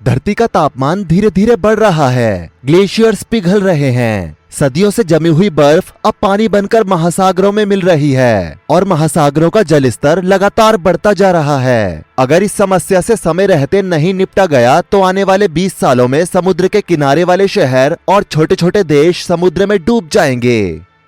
धरती का तापमान धीरे धीरे बढ़ रहा है, ग्लेशियर्स पिघल रहे हैं। सदियों से जमी हुई बर्फ अब पानी बनकर महासागरों में मिल रही है और महासागरों का जल स्तर लगातार बढ़ता जा रहा है। अगर इस समस्या से समय रहते नहीं निपटा गया तो आने वाले 20 सालों में समुद्र के किनारे वाले शहर और छोटे छोटे देश समुद्र में डूब जाएंगे।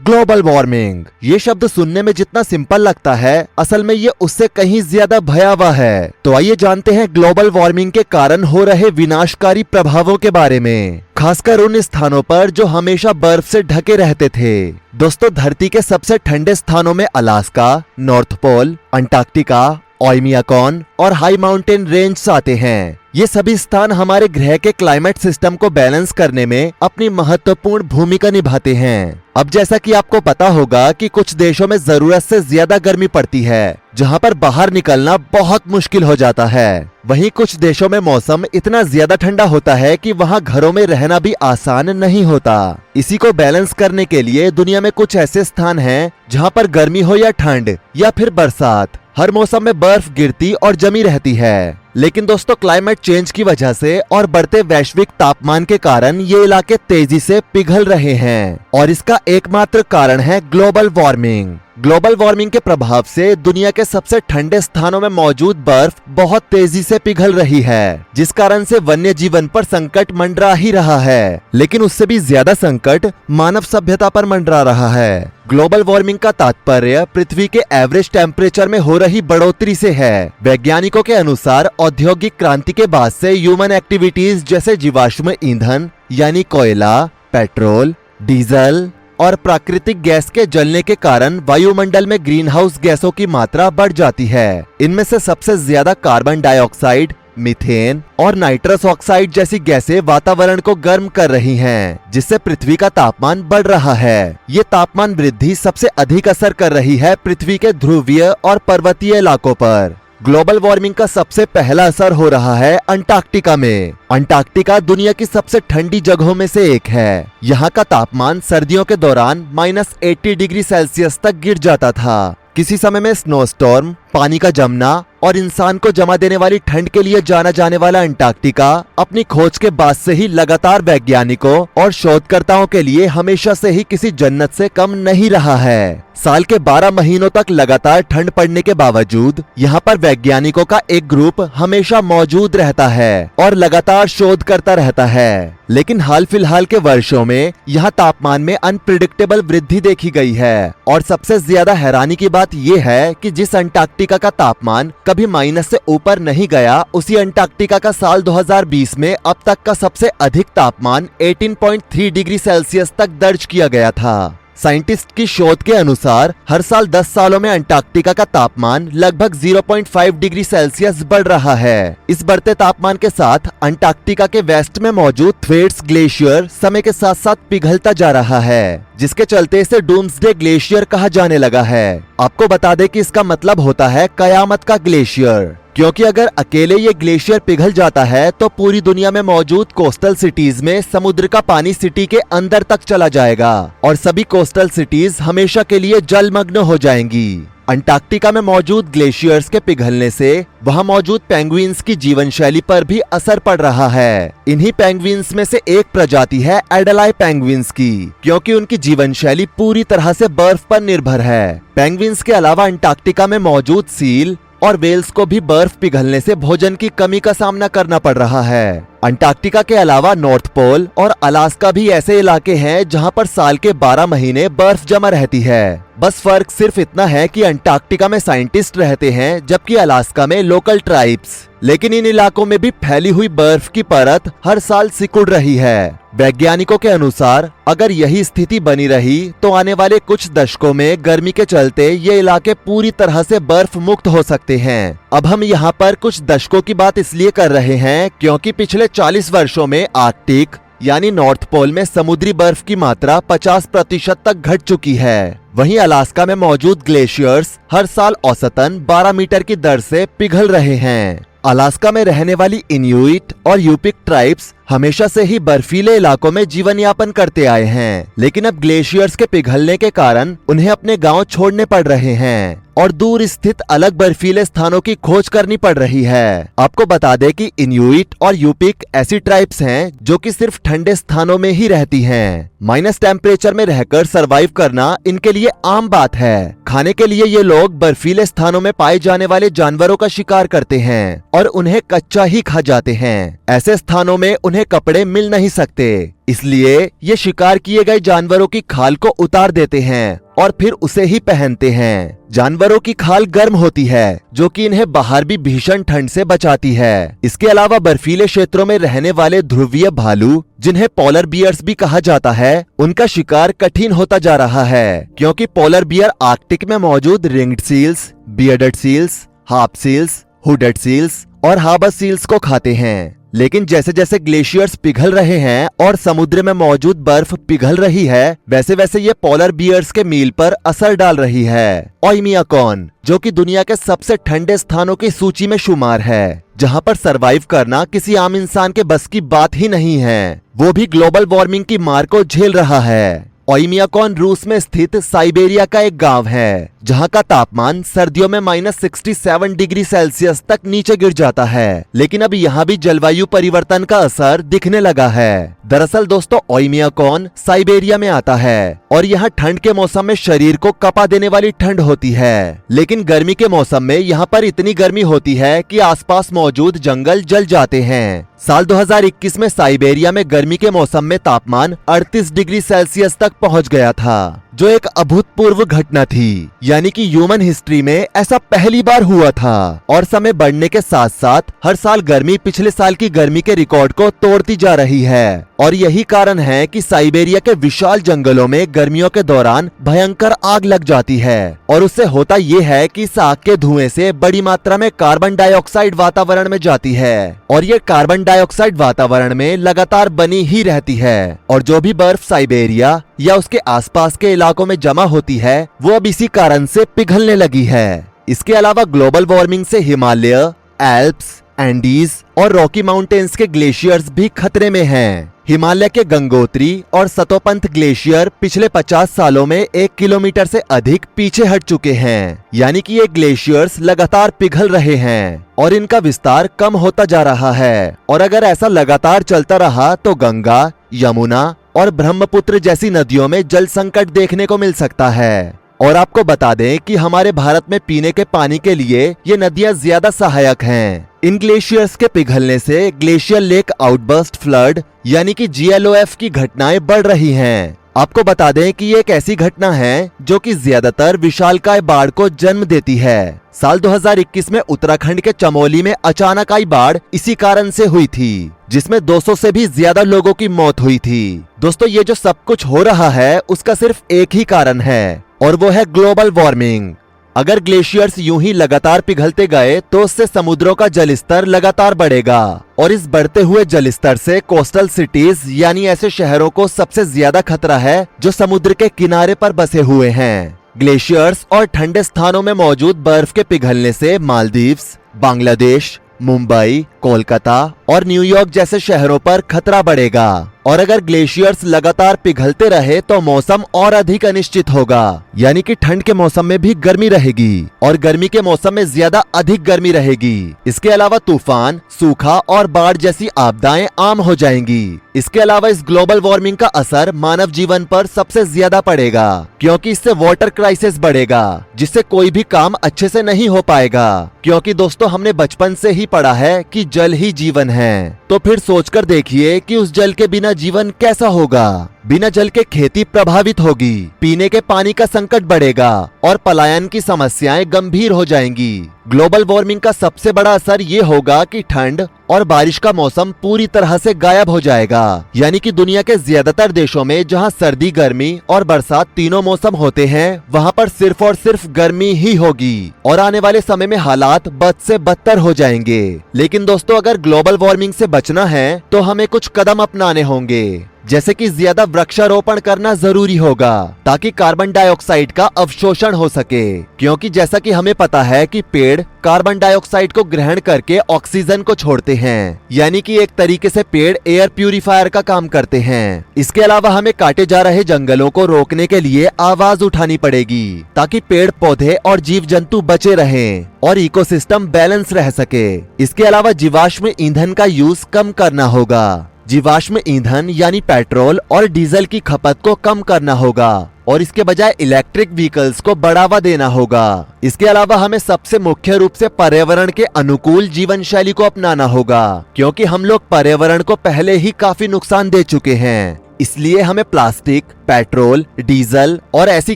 ग्लोबल वार्मिंग, ये शब्द सुनने में जितना सिंपल लगता है, असल में ये उससे कहीं ज्यादा भयावह है। तो आइए जानते हैं ग्लोबल वार्मिंग के कारण हो रहे विनाशकारी प्रभावों के बारे में, खासकर उन स्थानों पर जो हमेशा बर्फ से ढके रहते थे। दोस्तों, धरती के सबसे ठंडे स्थानों में अलास्का, नॉर्थ पोल, अंटार्कटिका, ओइमियाकॉन और हाई माउंटेन रेंज आते हैं। ये सभी स्थान हमारे ग्रह के क्लाइमेट सिस्टम को बैलेंस करने में अपनी महत्वपूर्ण भूमिका निभाते हैं। अब जैसा कि आपको पता होगा कि कुछ देशों में जरूरत से ज्यादा गर्मी पड़ती है, जहां पर बाहर निकलना बहुत मुश्किल हो जाता है। वहीं कुछ देशों में मौसम इतना ज्यादा ठंडा होता है कि वहां घरों में रहना भी आसान नहीं होता। इसी को बैलेंस करने के लिए दुनिया में कुछ ऐसे स्थान हैं जहां पर गर्मी हो या ठंड या फिर बरसात, हर मौसम में बर्फ गिरती और जमी रहती है। लेकिन दोस्तों, क्लाइमेट चेंज की वजह से और बढ़ते वैश्विक तापमान के कारण ये इलाके तेजी से पिघल रहे हैं और इसका एकमात्र कारण है ग्लोबल वार्मिंग। ग्लोबल वार्मिंग के प्रभाव से दुनिया के सबसे ठंडे स्थानों में मौजूद बर्फ बहुत तेजी से पिघल रही है, जिस कारण से वन्य जीवन पर संकट मंडरा ही रहा है। लेकिन उससे भी ज्यादा संकट मानव सभ्यता पर मंडरा रहा है। ग्लोबल वार्मिंग का तात्पर्य पृथ्वी के एवरेज टेम्परेचर में हो रही बढ़ोतरी से है। वैज्ञानिकों के अनुसार औद्योगिक क्रांति के बाद से ह्यूमन एक्टिविटीज जैसे जीवाश्म ईंधन यानी कोयला, पेट्रोल, डीजल और प्राकृतिक गैस के जलने के कारण वायुमंडल में ग्रीन हाउस गैसों की मात्रा बढ़ जाती है। इनमें से सबसे ज्यादा कार्बन डाइऑक्साइड, मीथेन और नाइट्रस ऑक्साइड जैसी गैसें वातावरण को गर्म कर रही हैं, जिससे पृथ्वी का तापमान बढ़ रहा है। ये तापमान वृद्धि सबसे अधिक असर कर रही है पृथ्वी के ध्रुवीय और पर्वतीय इलाकों पर। ग्लोबल वार्मिंग का सबसे पहला असर हो रहा है अंटार्कटिका में। अंटार्कटिका दुनिया की सबसे ठंडी जगहों में से एक है। यहाँ का तापमान सर्दियों के दौरान -80 डिग्री सेल्सियस तक गिर जाता था। किसी समय में स्नोस्टॉर्म, पानी का जमना और इंसान को जमा देने वाली ठंड के लिए जाना जाने वाला अंटार्कटिका अपनी खोज के बाद से ही लगातार वैज्ञानिकों और शोधकर्ताओं के लिए हमेशा से ही किसी जन्नत से कम नहीं रहा है। साल के 12 महीनों तक लगातार ठंड पड़ने के बावजूद यहाँ पर वैज्ञानिकों का एक ग्रुप हमेशा मौजूद रहता है और लगातार शोध करता रहता है। लेकिन हाल फिलहाल के वर्षों में यहाँ तापमान में अनप्रिडिक्टेबल वृद्धि देखी गई है और सबसे ज्यादा हैरानी की बात यह है कि जिस अंटार्कटिका का तापमान कभी माइनस से ऊपर नहीं गया, उसी अंटार्कटिका का साल 2020 में अब तक का सबसे अधिक तापमान 18.3 डिग्री सेल्सियस तक दर्ज किया गया था। साइंटिस्ट की शोध के अनुसार हर साल 10 सालों में अंटार्कटिका का तापमान लगभग 0.5 डिग्री सेल्सियस बढ़ रहा है। इस बढ़ते तापमान के साथ अंटार्कटिका के वेस्ट में मौजूद थ्वेट्स ग्लेशियर समय के साथ साथ पिघलता जा रहा है, जिसके चलते इसे डूम्सडे ग्लेशियर कहा जाने लगा है। आपको बता दें कि इसका मतलब होता है कयामत का ग्लेशियर, क्योंकि अगर अकेले ये ग्लेशियर पिघल जाता है तो पूरी दुनिया में मौजूद कोस्टल सिटीज में समुद्र का पानी सिटी के अंदर तक चला जाएगा और सभी कोस्टल सिटीज हमेशा के लिए जलमग्न हो जाएंगी। अंटार्कटिका में मौजूद ग्लेशियर्स के पिघलने से वहां मौजूद पेंगुइन्स की जीवन शैली पर भी असर पड़ रहा है। इन्हीं पेंगुइन्स में से एक प्रजाति है एडेलाई पेंगुइन्स की, क्योंकि उनकी जीवन शैली पूरी तरह से बर्फ पर निर्भर है। पेंगुइन्स के अलावा अंटार्कटिका में मौजूद सील और वेल्स को भी बर्फ पिघलने से भोजन की कमी का सामना करना पड़ रहा है। अंटार्कटिका के अलावा नॉर्थ पोल और अलास्का भी ऐसे इलाके हैं जहां पर साल के 12 महीने बर्फ जमा रहती है। बस फर्क सिर्फ इतना है कि अंटार्कटिका में साइंटिस्ट रहते हैं जबकि अलास्का में लोकल ट्राइब्स। लेकिन इन इलाकों में भी फैली हुई बर्फ की परत हर साल सिकुड़ रही है। वैज्ञानिकों के अनुसार अगर यही स्थिति बनी रही तो आने वाले कुछ दशकों में गर्मी के चलते ये इलाके पूरी तरह से बर्फ मुक्त हो सकते हैं। अब हम यहाँ पर कुछ दशकों की बात इसलिए कर रहे हैं क्योंकि पिछले 40 वर्षों में आर्कटिक यानी नॉर्थ पोल में समुद्री बर्फ की मात्रा 50% तक घट चुकी है। वहीं अलास्का में मौजूद ग्लेशियर्स हर साल औसतन 12 मीटर की दर से पिघल रहे हैं। अलास्का में रहने वाली इन्यूइट और यूपिक ट्राइब्स हमेशा से ही बर्फीले इलाकों में जीवन यापन करते आए हैं, लेकिन अब ग्लेशियर्स के पिघलने के कारण उन्हें अपने गांव छोड़ने पड़ रहे हैं और दूर स्थित अलग बर्फीले स्थानों की खोज करनी पड़ रही है। आपको बता दें कि इन्यूइट और यूपिक ऐसी ट्राइब्स हैं जो कि सिर्फ ठंडे स्थानों में ही रहती हैं। माइनस टेम्परेचर में रहकर सरवाइव करना इनके लिए आम बात है। खाने के लिए ये लोग बर्फीले स्थानों में पाए जाने वाले जानवरों का शिकार करते हैं और उन्हें कच्चा ही खा जाते हैं। ऐसे स्थानों में उन्हें कपड़े मिल नहीं सकते, इसलिए ये शिकार किए गए जानवरों की खाल को उतार देते हैं और फिर उसे ही पहनते हैं। जानवरों की खाल गर्म होती है, जो कि इन्हें बाहर भी भीषण ठंड से बचाती है। इसके अलावा बर्फीले क्षेत्रों में रहने वाले ध्रुवीय भालू, जिन्हें पोलर बियर्स भी कहा जाता है, उनका शिकार कठिन होता जा रहा है, क्योंकि पोलर बियर आर्कटिक में मौजूद ringed seals, bearded seals, harp seals, hooded seals और हार्बर सील्स को खाते हैं। लेकिन जैसे जैसे ग्लेशियर्स पिघल रहे हैं और समुद्र में मौजूद बर्फ पिघल रही है, वैसे वैसे ये पोलर बियर्स के मील पर असर डाल रही है। ओइमियाकॉन, जो कि दुनिया के सबसे ठंडे स्थानों की सूची में शुमार है, जहां पर सरवाइव करना किसी आम इंसान के बस की बात ही नहीं है, वो भी ग्लोबल वार्मिंग की मार को झेल रहा है। ओइमियाकॉन रूस में स्थित साइबेरिया का एक गांव है, जहां का तापमान सर्दियों में -67 डिग्री सेल्सियस तक नीचे गिर जाता है। लेकिन अब यहाँ भी जलवायु परिवर्तन का असर दिखने लगा है। दरअसल दोस्तों, ओइमियाकॉन साइबेरिया में आता है और यहाँ ठंड के मौसम में शरीर को कपा देने वाली ठंड होती है, लेकिन गर्मी के मौसम में यहाँ पर इतनी गर्मी होती है कि आसपास मौजूद जंगल जल जाते हैं। साल 2021 में साइबेरिया में गर्मी के मौसम में तापमान 38 डिग्री सेल्सियस तक पहुंच गया था, जो एक अभूतपूर्व घटना थी। यानी कि ह्यूमन हिस्ट्री में ऐसा पहली बार हुआ था। और समय बढ़ने के साथ साथ हर साल गर्मी पिछले साल की गर्मी के रिकॉर्ड को तोड़ती जा रही है, और यही कारण है कि साइबेरिया के विशाल जंगलों में गर्मियों के दौरान भयंकर आग लग जाती है। और उससे होता ये है कि इस आग के धुएं से बड़ी मात्रा में कार्बन डाइऑक्साइड वातावरण में जाती है, और ये कार्बन डाइऑक्साइड वातावरण में लगातार बनी ही रहती है। और जो भी बर्फ साइबेरिया या उसके आसपास के इलाकों में जमा होती है, वो अब इसी कारण से पिघलने लगी है। इसके अलावा ग्लोबल वार्मिंग से हिमालय, एल्प्स, एंडीज और रॉकी माउंटेन्स के ग्लेशियर्स भी खतरे में हैं। हिमालय के गंगोत्री और सतोपंथ ग्लेशियर पिछले 50 सालों में 1 किलोमीटर से अधिक पीछे हट चुके हैं। यानी कि ये ग्लेशियर्स लगातार पिघल रहे हैं और इनका विस्तार कम होता जा रहा है। और अगर ऐसा लगातार चलता रहा तो गंगा, यमुना और ब्रह्मपुत्र जैसी नदियों में जल संकट देखने को मिल सकता है। और आपको बता दें कि हमारे भारत में पीने के पानी के लिए ये नदियां ज्यादा सहायक हैं। इन ग्लेशियर्स के पिघलने से ग्लेशियर लेक आउटबर्स्ट फ्लड यानी कि GLOF की घटनाएं बढ़ रही हैं। आपको बता दें कि ये एक ऐसी घटना है जो कि ज्यादातर विशालकाय बाढ़ को जन्म देती है। साल 2021 में उत्तराखंड के चमोली में अचानक आई बाढ़ इसी कारण से हुई थी, जिसमें 200 से भी ज्यादा लोगों की मौत हुई थी। दोस्तों, ये जो सब कुछ हो रहा है उसका सिर्फ एक ही कारण है, और वो है ग्लोबल वार्मिंग। अगर ग्लेशियर्स यूं ही लगातार पिघलते गए तो उससे समुद्रों का जलस्तर लगातार बढ़ेगा, और इस बढ़ते हुए जलस्तर से कोस्टल सिटीज यानी ऐसे शहरों को सबसे ज्यादा खतरा है जो समुद्र के किनारे पर बसे हुए हैं। ग्लेशियर्स और ठंडे स्थानों में मौजूद बर्फ के पिघलने से मालदीव्स, बांग्लादेश, मुंबई, कोलकाता और न्यूयॉर्क जैसे शहरों पर खतरा बढ़ेगा। और अगर ग्लेशियर्स लगातार पिघलते रहे तो मौसम और अधिक अनिश्चित होगा, यानी कि ठंड के मौसम में भी गर्मी रहेगी और गर्मी के मौसम में ज्यादा अधिक गर्मी रहेगी। इसके अलावा तूफान, सूखा और बाढ़ जैसी आपदाएं आम हो जाएंगी। इसके अलावा इस ग्लोबल वार्मिंग का असर मानव जीवन पर सबसे ज्यादा पड़ेगा, क्योंकि इससे वाटर क्राइसिस बढ़ेगा, जिससे कोई भी काम अच्छे से नहीं हो पाएगा। क्योंकि दोस्तों, हमने बचपन से ही पढ़ा है कि जल ही जीवन है, तो फिर सोचकर देखिए कि उस जल के बिना जीवन कैसा होगा। बिना जल के खेती प्रभावित होगी, पीने के पानी का संकट बढ़ेगा और पलायन की समस्याएं गंभीर हो जाएंगी। ग्लोबल वार्मिंग का सबसे बड़ा असर ये होगा कि ठंड और बारिश का मौसम पूरी तरह से गायब हो जाएगा। यानी कि दुनिया के ज्यादातर देशों में जहां सर्दी, गर्मी और बरसात तीनों मौसम होते हैं, वहां पर सिर्फ और सिर्फ गर्मी ही होगी और आने वाले समय में हालात बद से बदतर हो जाएंगे। लेकिन दोस्तों, अगर ग्लोबल वार्मिंग से बचना है तो हमें कुछ कदम अपनाने होंगे। जैसे कि ज्यादा वृक्षारोपण करना जरूरी होगा ताकि कार्बन डाइऑक्साइड का अवशोषण हो सके, क्योंकि जैसा कि हमें पता है कि पेड़ कार्बन डाइऑक्साइड को ग्रहण करके ऑक्सीजन को छोड़ते हैं, यानी कि एक तरीके से पेड़ एयर प्यूरिफायर का काम करते हैं। इसके अलावा हमें काटे जा रहे जंगलों को रोकने के लिए आवाज उठानी पड़ेगी ताकि पेड़ पौधे और जीव जंतु बचे रहें और इकोसिस्टम बैलेंस रह सके। इसके अलावा जीवाश्म ईंधन का यूज कम करना होगा। जीवाश्म ईंधन यानी पेट्रोल और डीजल की खपत को कम करना होगा और इसके बजाय इलेक्ट्रिक व्हीकल्स को बढ़ावा देना होगा। इसके अलावा हमें सबसे मुख्य रूप से पर्यावरण के अनुकूल जीवन शैली को अपनाना होगा, क्योंकि हम लोग पर्यावरण को पहले ही काफी नुकसान दे चुके हैं। इसलिए हमें प्लास्टिक, पेट्रोल, डीजल और ऐसी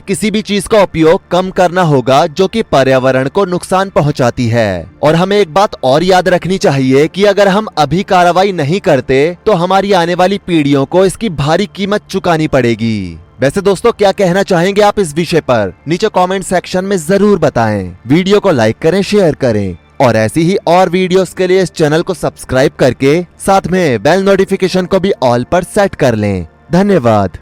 किसी भी चीज का उपयोग कम करना होगा जो कि पर्यावरण को नुकसान पहुंचाती है। और हमें एक बात और याद रखनी चाहिए कि अगर हम अभी कार्रवाई नहीं करते तो हमारी आने वाली पीढ़ियों को इसकी भारी कीमत चुकानी पड़ेगी। वैसे दोस्तों, क्या कहना चाहेंगे आप इस विषय पर? नीचे कमेंट सेक्शन में जरूर बताएं। वीडियो को लाइक करें, शेयर करें और ऐसी ही और वीडियोस के लिए इस चैनल को सब्सक्राइब करके साथ में बेल नोटिफिकेशन को भी ऑल पर सेट कर लें। धन्यवाद।